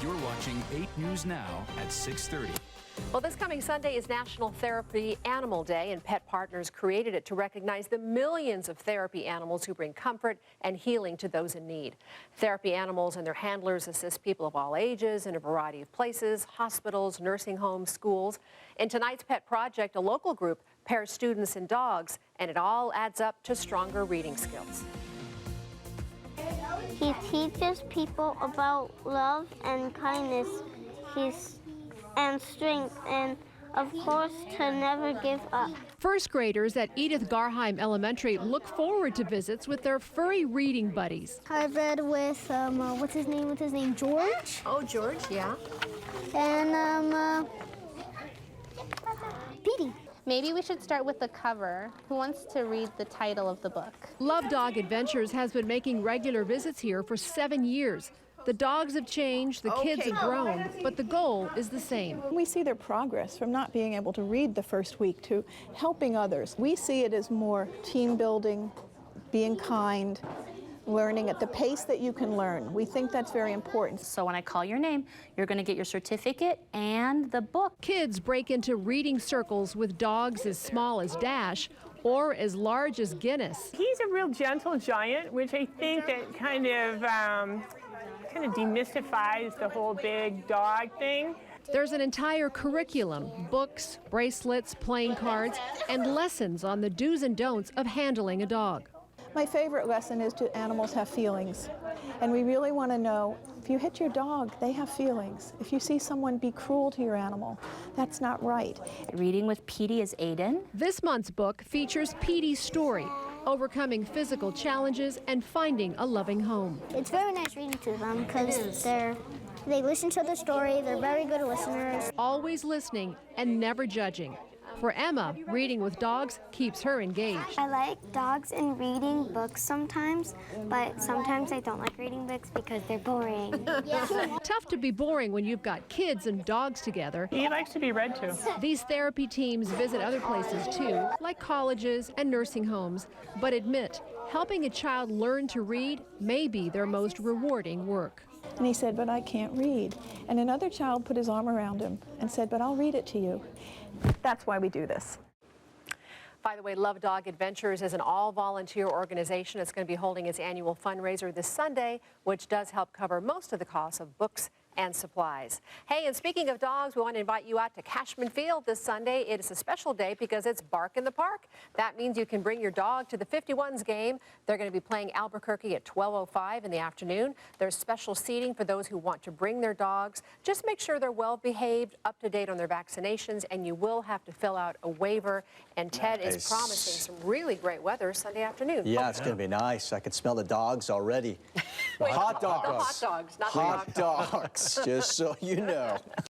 You're watching 8 News Now at 6:30. Well, this coming Sunday is National Therapy Animal Day, and Pet Partners created it to recognize the millions of therapy animals who bring comfort and healing to those in need. Therapy animals and their handlers assist people of all ages in a variety of places: hospitals, nursing homes, schools. In tonight's Pet Project, a local group pairs students and dogs, and it all adds up to stronger reading skills. He teaches people about love and kindness, and strength, and of course to never give up. First graders at Edith Garheim Elementary look forward to visits with their furry reading buddies. I read with, what's his name, George? Oh, George, yeah. And, Petey. Maybe we should start with the cover. Who wants to read the title of the book? Love Dog Adventures has been making regular visits here for 7 years. The dogs have changed, the kids have grown, but the goal is the same. We see their progress from not being able to read the first week to helping others. We see it as more team building, being kind, learning at the pace that you can learn. We think that's very important. So when I call your name, you're going to get your certificate and the book. Kids break into reading circles with dogs as small as Dash or as large as Guinness. He's a real gentle giant, which I think that kind of demystifies the whole big dog thing. There's an entire curriculum: books, bracelets, playing cards, and lessons on the do's and don'ts of handling a dog. My favorite lesson is animals have feelings. And we really want to know, if you hit your dog, they have feelings. If you see someone be cruel to your animal, that's not right. Reading with Petey is Aiden. This month's book features Petey's story, overcoming physical challenges and finding a loving home. It's very nice reading to them because they listen to the story, they're very good listeners. Always listening and never judging. For Emma, reading with dogs keeps her engaged. I like dogs and reading books sometimes, but sometimes I don't like reading books because they're boring. Tough to be boring when you've got kids and dogs together. He likes to be read to. These therapy teams visit other places too, like colleges and nursing homes, but admit helping a child learn to read may be their most rewarding work. And he said, but I can't read. And another child put his arm around him and said, but I'll read it to you. That's why we do this. By the way, Love Dog Adventures is an all-volunteer organization. It's going to be holding its annual fundraiser this Sunday, which does help cover most of the costs of books and supplies. Hey, and speaking of dogs, we want to invite you out to Cashman Field this Sunday. It is a special day because it's Bark in the Park. That means you can bring your dog to the 51s game. They're going to be playing Albuquerque at 12:05 in the afternoon. There's special seating for those who want to bring their dogs. Just make sure they're well behaved, up to date on their vaccinations, and you will have to fill out a waiver. And Ted is promising some really great weather Sunday afternoon. Yeah, it's going to be nice. I can smell the dogs already. Wait, Hot dogs. The hot dogs, not Hot dogs, just so you know.